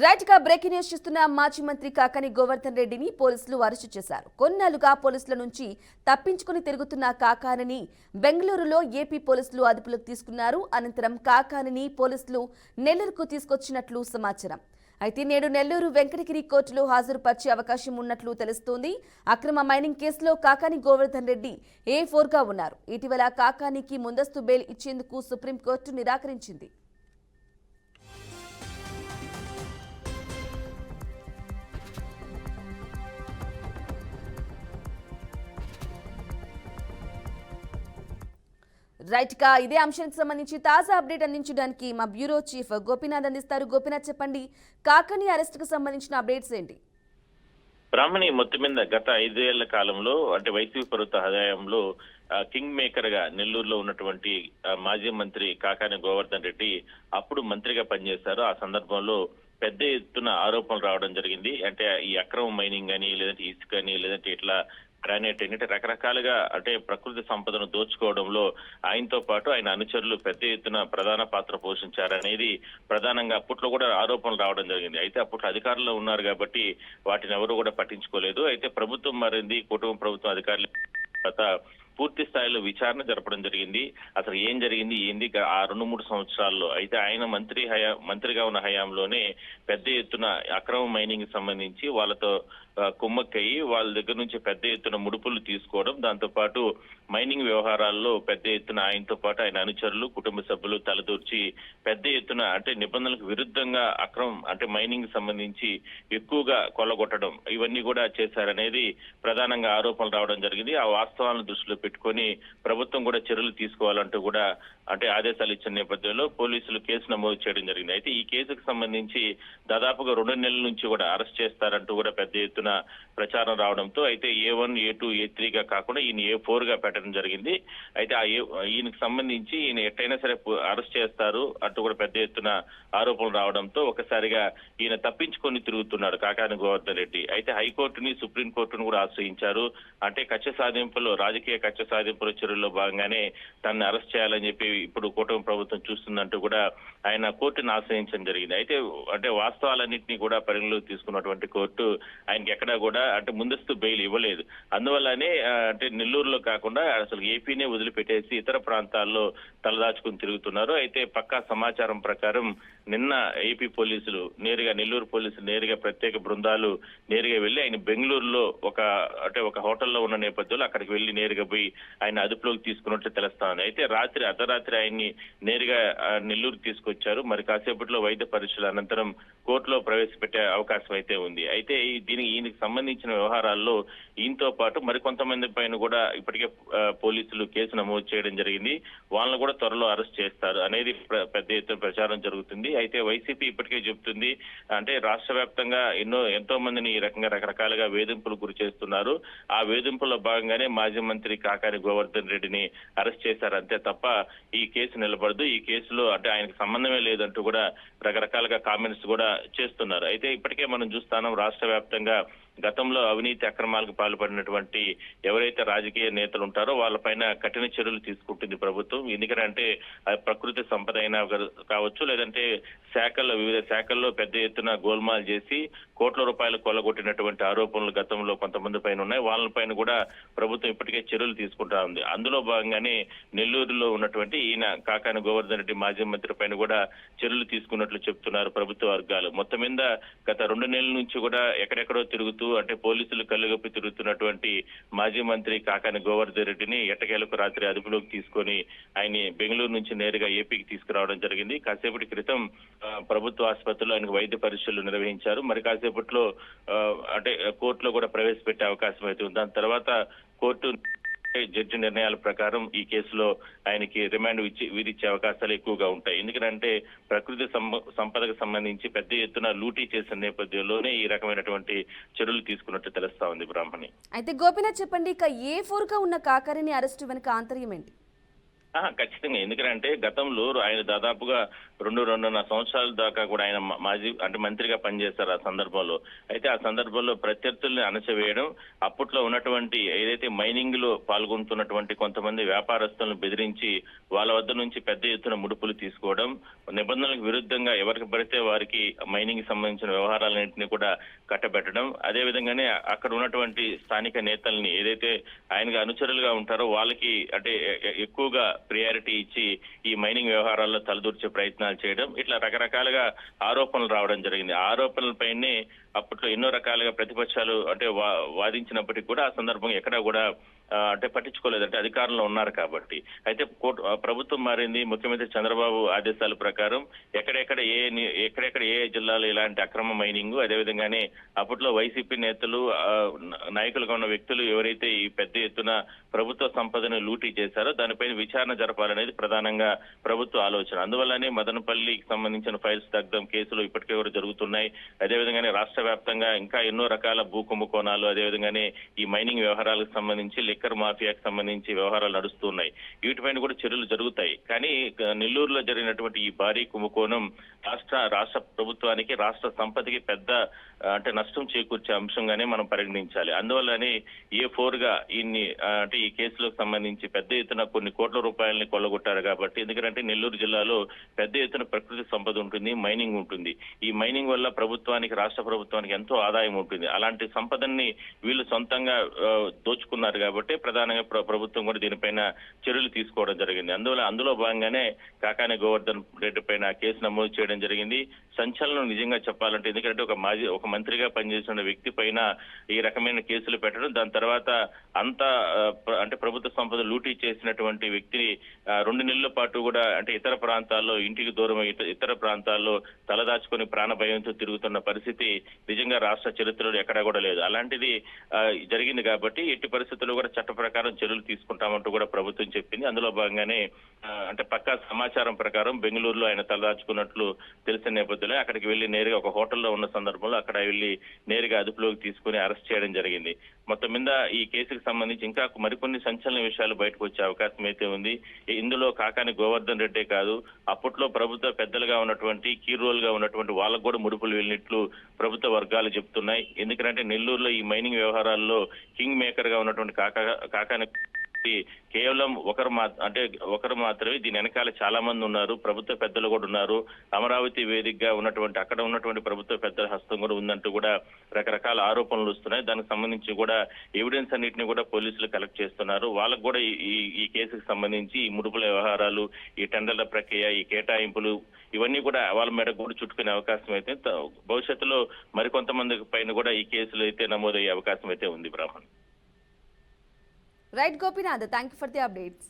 Right గా breaking news చూస్తున్న మాజీ మంత్రి కాకాని గోవర్ధన్ రెడ్డిని పోలీసులు అరెస్టు చేశారు. కొన్నాళ్లుగా పోలీసుల నుంచి తప్పించుకుని తిరుగుతున్న కాకానిని బెంగళూరులో ఏపీ పోలీసులు అదుపులోకి తీసుకున్నారు. అనంతరం కాకానిని పోలీసులు నెల్లూరుకు తీసుకొచ్చినట్లు సమాచారం. అయితే నేడు నెల్లూరు వెంకటగిరి కోర్టులో హాజరుపరిచే అవకాశం ఉన్నట్లు తెలుస్తోంది. అక్రమ మైనింగ్ కేసులో కాకాని గోవర్ధన్ రెడ్డి A4గా ఉన్నారు. ఇటీవల కాకానికి ముందస్తు బెయిల్ ఇచ్చేందుకు సుప్రీంకోర్టు నిరాకరించింది. రైట్ గా ఇదే అంశానికి సంబంధించి తాజా అప్డేట్ అందించడానికి మా బ్యూరో చీఫ్ గోపీనాథ్ అందిస్తారు. గోపీనాథ్, చెప్పండి, కాకాని అరెస్ట్ కు సంబంధించిన అప్డేట్స్ ఏంటి? బ్రాహ్మణి మొత్తం మీద గత 5 ఏళ్ల కాలంలో అంటే వైసీపీ ప్రభుత్వ హయాంలో కింగ్ మేకర్ గా నెల్లూరులో ఉన్నటువంటి మాజీ మంత్రి కాకాని గోవర్ధన్ రెడ్డి అప్పుడు మంత్రిగా పనిచేశారు. ఆ సందర్భంలో పెద్ద ఎత్తున ఆరోపణలు రావడం జరిగింది. అంటే ఈ అక్రమ మైనింగ్ అని, లేదంటే ఇసుక అని, లేదంటే ఇట్లా గ్రానైట్ అంటే రకరకాలుగా అంటే ప్రకృతి సంపదను దోచుకోవడంలో ఆయనతో పాటు ఆయన అనుచరులు పెద్ద ఎత్తున ప్రధాన పాత్ర పోషించారనేది ప్రధానంగా అప్పట్లో కూడా ఆరోపణలు రావడం జరిగింది. అయితే అప్పట్లో అధికారంలో ఉన్నారు కాబట్టి వాటిని ఎవరు కూడా పట్టించుకోలేదు. అయితే ప్రభుత్వం మారింది, కుటుంబ ప్రభుత్వం అధికారులు తర్వాత పూర్తి స్థాయిలో విచారణ జరపడం జరిగింది. అసలు ఏం జరిగింది ఏంది ఆ 2-3 సంవత్సరాల్లో. అయితే ఆయన మంత్రిగా ఉన్న హయాంలోనే పెద్ద ఎత్తున అక్రమ మైనింగ్ సంబంధించి వాళ్ళతో కుమ్మక్కయ్యి వాళ్ళ దగ్గర నుంచి పెద్ద ఎత్తున ముడుపులు తీసుకోవడం, దాంతో పాటు మైనింగ్ వ్యవహారాల్లో పెద్ద ఎత్తున ఆయనతో పాటు ఆయన అనుచరులు, కుటుంబ సభ్యులు తలదూర్చి పెద్ద ఎత్తున అంటే నిబంధనలకు విరుద్ధంగా అక్రమం అంటే మైనింగ్ సంబంధించి ఎక్కువగా కొల్లగొట్టడం ఇవన్నీ కూడా చేశారనేది ప్రధానంగా ఆరోపణలు రావడం జరిగింది. ఆ వాస్తవాలను దృష్టిలో పెట్టుకొని ప్రభుత్వం కూడా చర్యలు తీసుకోవాలంటూ కూడా అంటే ఆదేశాలు ఇచ్చిన నేపథ్యంలో పోలీసులు కేసు నమోదు చేయడం జరిగింది. అయితే ఈ కేసుకు సంబంధించి దాదాపుగా 2 నెలల నుంచి కూడా అరెస్ట్ చేస్తారంటూ కూడా పెద్ద ఎత్తున ప్రచారం రావడంతో అయితే A1, A2, A3గా కాకుండా ఈయన A4గా పెట్టడం జరిగింది. అయితే ఈయనకు సంబంధించి ఈయన ఎట్టయినా సరే అరెస్ట్ చేస్తారు అంటూ కూడా పెద్ద ఎత్తున ఆరోపణలు రావడంతో ఒకసారిగా ఈయన తప్పించుకొని తిరుగుతున్నాడు కాకాని గోవర్ధన్ రెడ్డి. అయితే హైకోర్టుని, సుప్రీంకోర్టును కూడా ఆశ్రయించారు. అంటే కక్ష సాధింపులో, రాజకీయ కక్ష సాధింపుల చర్యల్లో భాగంగానే తనని అరెస్ట్ చేయాలని చెప్పి ఇప్పుడు కూటమి ప్రభుత్వం చూస్తుందంటూ కూడా ఆయన కోర్టును ఆశ్రయించడం జరిగింది. అయితే అంటే వాస్తవాలన్నింటినీ కూడా పరిగణలోకి తీసుకున్నటువంటి కోర్టు ఆయనకి ఎక్కడా కూడా అంటే ముందస్తు బెయిల్ ఇవ్వలేదు. అందువల్లనే అంటే నెల్లూరులో కాకుండా అసలు ఏపీనే వదిలిపెట్టేసి ఇతర ప్రాంతాల్లో తలదాచుకుని తిరుగుతున్నారు. అయితే పక్కా సమాచారం ప్రకారం నిన్న ఏపీ పోలీసులు నేరుగా, నెల్లూరు పోలీసులు నేరుగా ప్రత్యేక బృందాలు నేరుగా వెళ్లి ఆయన బెంగళూరులో ఒక హోటల్లో ఉన్న నేపథ్యంలో అక్కడికి వెళ్లి నేరుగా పోయి ఆయన అదుపులోకి తీసుకున్నట్లు తెలుస్తా ఉంది. అయితే అర్ధరాత్రి ఆయన్ని నేరుగా నెల్లూరు తీసుకొచ్చారు. మరి కాసేపట్లో వైద్య పరీక్షల అనంతరం కోర్టులో ప్రవేశపెట్టే అవకాశం అయితే ఉంది. అయితే ఈయనకి సంబంధించిన వ్యవహారాల్లో ఈయనతో పాటు మరికొంతమంది పైన కూడా ఇప్పటికే పోలీసులు కేసు నమోదు చేయడం జరిగింది. వాళ్ళని కూడా త్వరలో అరెస్ట్ చేస్తారు అనేది పెద్ద ఎత్తున ప్రచారం జరుగుతుంది. అయితే వైసీపీ ఇప్పటికే చెబుతుంది అంటే రాష్ట్ర వ్యాప్తంగా ఎంతో మందిని ఈ రకంగా రకరకాలుగా వేధింపులు గురి చేస్తున్నారు. ఆ వేధింపుల్లో భాగంగానే మాజీ మంత్రి కాకాని గోవర్ధన్ రెడ్డిని అరెస్ట్ చేశారు అంతే తప్ప ఈ కేసు నిలబడదు, ఈ కేసులో అంటే ఆయనకు సంబంధమే లేదంటూ కూడా రకరకాలుగా కామెంట్స్ కూడా చేస్తున్నారు. అయితే ఇప్పటికే మనం చూస్తున్నాం రాష్ట్ర వ్యాప్తంగా గతంలో అవినీతి అక్రమాలకు పాల్పడినటువంటి ఎవరైతే రాజకీయ నేతలు ఉంటారో వాళ్ళపైన కఠిన చర్యలు తీసుకుంటుంది ప్రభుత్వం. ఎందుకంటే ప్రకృతి సంపద అయినా కావచ్చు, లేదంటే వివిధ శాఖల్లో పెద్ద ఎత్తున గోల్మాల్ చేసి కోట్ల రూపాయలు కొల్లగొట్టినటువంటి ఆరోపణలు గతంలో కొంతమంది పైన ఉన్నాయి. వాళ్ళపైన కూడా ప్రభుత్వం ఇప్పటికే చర్యలు తీసుకుంటా ఉంది. అందులో భాగంగానే నెల్లూరులో ఉన్నటువంటి ఈయన కాకాని గోవర్ధన్ రెడ్డి మాజీ మంత్రి పైన కూడా చర్యలు తీసుకున్నట్లు చెప్తున్నారు ప్రభుత్వ వర్గాలు. మొత్తం మీద గత 2 నెలల నుంచి కూడా ఎక్కడెక్కడో తిరుగుతూ అంటే పోలీసులు కళ్ళుగప్పి తిరుగుతున్నటువంటి మాజీ మంత్రి కాకాని గోవర్ధన్ రెడ్డిని ఎట్టకేలకు రాత్రి అదుపులోకి తీసుకొని ఆయన బెంగళూరు నుంచి నేరుగా ఏపీకి తీసుకురావడం జరిగింది. కాసేపటి క్రితం ప్రభుత్వ ఆసుపత్రిలో ఆయనకు వైద్య పరీక్షలు నిర్వహించారు. మరి కాసేపట్లో అంటే కోర్టులో కూడా ప్రవేశపెట్టే అవకాశం అయితే ఉంది. దాని తర్వాత కోర్టు జడ్జి నిర్ణయాల ప్రకారం ఈ కేసులో ఆయనకి రిమాండ్ విధించే అవకాశాలు ఎక్కువగా ఉంటాయి. ఎందుకంటే ప్రకృతి సంపదకు సంబంధించి పెద్ద ఎత్తున లూటీ చేసిన నేపథ్యంలోనే ఈ రకమైనటువంటి చర్యలు తీసుకున్నట్టు తెలుస్తా ఉంది. బ్రాహ్మణి, అయితే గోపీనాథ్, చెప్పండి, ఇక A4గా ఉన్న కాకారిని అరెస్టు వెనుక ఆంతర్యం ఏంటి? ఖచ్చితంగా. ఎందుకంటే గతంలో ఆయన దాదాపుగా రెండున్నర సంవత్సరాల దాకా కూడా ఆయన మాజీ అంటే మంత్రిగా పనిచేశారు ఆ సందర్భంలో. అయితే ఆ సందర్భంలో ప్రత్యర్థుల్ని అణచివేయడం, అప్పట్లో ఉన్నటువంటి ఏదైతే మైనింగ్ లో పాల్గొంటున్నటువంటి కొంతమంది వ్యాపారస్తులను బెదిరించి వాళ్ళ వద్ద నుంచి పెద్ద ఎత్తున ముడుపులు తీసుకోవడం, నిబంధనలకు విరుద్ధంగా ఎవరికి పడితే వారికి మైనింగ్ సంబంధించిన వ్యవహారాలన్నింటినీ కూడా కట్టబెట్టడం, అదే విధంగానే అక్కడ ఉన్నటువంటి స్థానిక నేతల్ని ఏదైతే ఆయనకు అనుచరులుగా ఉంటారో వాళ్ళకి అంటే ఎక్కువగా ప్రియారిటీ ఇచ్చి ఈ మైనింగ్ వ్యవహారాల్లో తలదూర్చే ప్రయత్నాలు చేయడం, ఇట్లా రకరకాలుగా ఆరోపణలు రావడం జరిగింది. ఆ ఆరోపణలపైనే అప్పట్లో ఎన్నో రకాలుగా ప్రతిపక్షాలు అంటే వాదించినప్పటికీ కూడా ఆ సందర్భంగా ఎక్కడా కూడా అంటే పట్టించుకోలేదు, అంటే అధికారంలో ఉన్నారు కాబట్టి. అయితే ప్రభుత్వం మారింది, ముఖ్యమంత్రి చంద్రబాబు ఆదేశాల ప్రకారం ఎక్కడెక్కడ ఏ జిల్లాలో ఇలాంటి అక్రమ మైనింగ్, అదేవిధంగానే అప్పట్లో వైసీపీ నేతలు నాయకులుగా ఉన్న వ్యక్తులు ఎవరైతే ఈ పెద్ద ఎత్తున ప్రభుత్వ సంపదను లూటీ చేశారో దానిపైన విచారణ జరపాలనేది ప్రధానంగా ప్రభుత్వ ఆలోచన. అందువల్లనే మదనపల్లికి సంబంధించిన ఫైల్స్ దగ్ధం కేసులు ఇప్పటికే కూడా జరుగుతున్నాయి. అదేవిధంగానే రాష్ట్ర వ్యాప్తంగా ఇంకా ఎన్నో రకాల భూ కుంభకోణాలు, అదేవిధంగానే ఈ మైనింగ్ వ్యవహారాలకు సంబంధించి లిక్కర్ మాఫియాకు సంబంధించి వ్యవహారాలు నడుస్తున్నాయి. వీటిపైన కూడా చర్యలు జరుగుతాయి. కానీ నెల్లూరులో జరిగినటువంటి ఈ భారీ కుంభకోణం రాష్ట్ర ప్రభుత్వానికి, రాష్ట్ర సంపదకి పెద్ద అంటే నష్టం చేకూర్చే అంశంగానే మనం పరిగణించాలి. అందువల్లనే A4 గా అంటే ఈ కేసులకు సంబంధించి పెద్ద ఎత్తున కొన్ని కోట్ల రూపాయలని కొల్లగొట్టారు కాబట్టి. ఎందుకంటే నెల్లూరు జిల్లాలో పెద్ద ఎత్తున ప్రకృతి సంపద ఉంటుంది, మైనింగ్ ఉంటుంది. ఈ మైనింగ్ వల్ల ప్రభుత్వానికి, రాష్ట్ర ప్రభుత్వానికి ఎంతో ఆదాయం ఉంటుంది. అలాంటి సంపదని వీళ్ళు సొంతంగా దోచుకున్నారు కాబట్టి ప్రధానంగా ప్రభుత్వం కూడా దీనిపైన చర్యలు తీసుకోవడం జరిగింది. అందులో భాగంగానే కాకాని గోవర్ధన్ రెడ్డి పైన కేసు నమోదు చేయడం జరిగింది. సంచలనం నిజంగా చెప్పాలంటే, ఎందుకంటే ఒక మంత్రిగా పనిచేసిన వ్యక్తి పైన ఈ రకమైన కేసులు పెట్టడం, దాని తర్వాత అంటే ప్రభుత్వ సంపద లూటీ చేసినటువంటి వ్యక్తిని 2 నెలల పాటు కూడా అంటే ఇతర ప్రాంతాల్లో ఇంటికి దూరం ఇతర ప్రాంతాల్లో తలదాచుకొని ప్రాణ భయంతో తిరుగుతున్న పరిస్థితి నిజంగా రాష్ట్ర చరిత్రలో ఎక్కడా కూడా లేదు. అలాంటిది జరిగింది కాబట్టి ఎట్టి పరిస్థితుల్లో కూడా చట్ట ప్రకారం చర్యలు తీసుకుంటామంటూ కూడా ప్రభుత్వం చెప్పింది. అందులో భాగంగానే అంటే పక్కా సమాచారం ప్రకారం బెంగళూరులో ఆయన తలదాచుకున్నట్లు తెలిసిన నేపథ్యంలో అక్కడికి వెళ్లి నేరుగా ఒక హోటల్లో ఉన్న సందర్భంలో అక్కడ వెళ్లి నేరుగా అదుపులోకి తీసుకుని అరెస్ట్ చేయడం జరిగింది. మొత్తం మీద ఈ కేసుకు సంబంధించి ఇంకా మరికొన్ని సంచలన విషయాలు బయటకు వచ్చే అవకాశం అయితే ఉంది. ఇందులో కాకాని గోవర్ధన్ రెడ్డే కాదు, అప్పట్లో ప్రభుత్వ పెద్దలుగా ఉన్నటువంటి కీ రోల్ గా ఉన్నటువంటి వాళ్ళకు కూడా ముడుపులు వెళ్ళినట్లు ప్రభుత్వ వర్గాలు చెప్తున్నాయి. ఎందుకంటే నెల్లూరులో ఈ మైనింగ్ వ్యవహారాల్లో కింగ్ మేకర్ గా ఉన్నటువంటి కాకాని కేవలం ఒకరు మాత్రమే, దీని వెనకాల చాలా మంది ఉన్నారు, ప్రభుత్వ పెద్దలు కూడా ఉన్నారు. అమరావతి వేదికగా ఉన్నటువంటి అక్కడ ఉన్నటువంటి ప్రభుత్వ పెద్దల హస్తం కూడా ఉందంటూ కూడా రకరకాల ఆరోపణలు వస్తున్నాయి. దానికి సంబంధించి కూడా ఎవిడెన్స్ అన్నింటినీ కూడా పోలీసులు కలెక్ట్ చేస్తున్నారు. వాళ్ళకు కూడా ఈ కేసుకు సంబంధించి ఈ ముడుపుల వ్యవహారాలు, ఈ టెండర్ల ప్రక్రియ, ఈ కేటాయింపులు ఇవన్నీ కూడా వాళ్ళ మేరకు కూడా చుట్టుకునే అవకాశం అయితే భవిష్యత్తులో మరికొంతమంది పైన కూడా ఈ కేసులు అయితే నమోదయ్యే అవకాశం అయితే ఉంది. Brahman. Right, Gopinath. Thank you for the updates.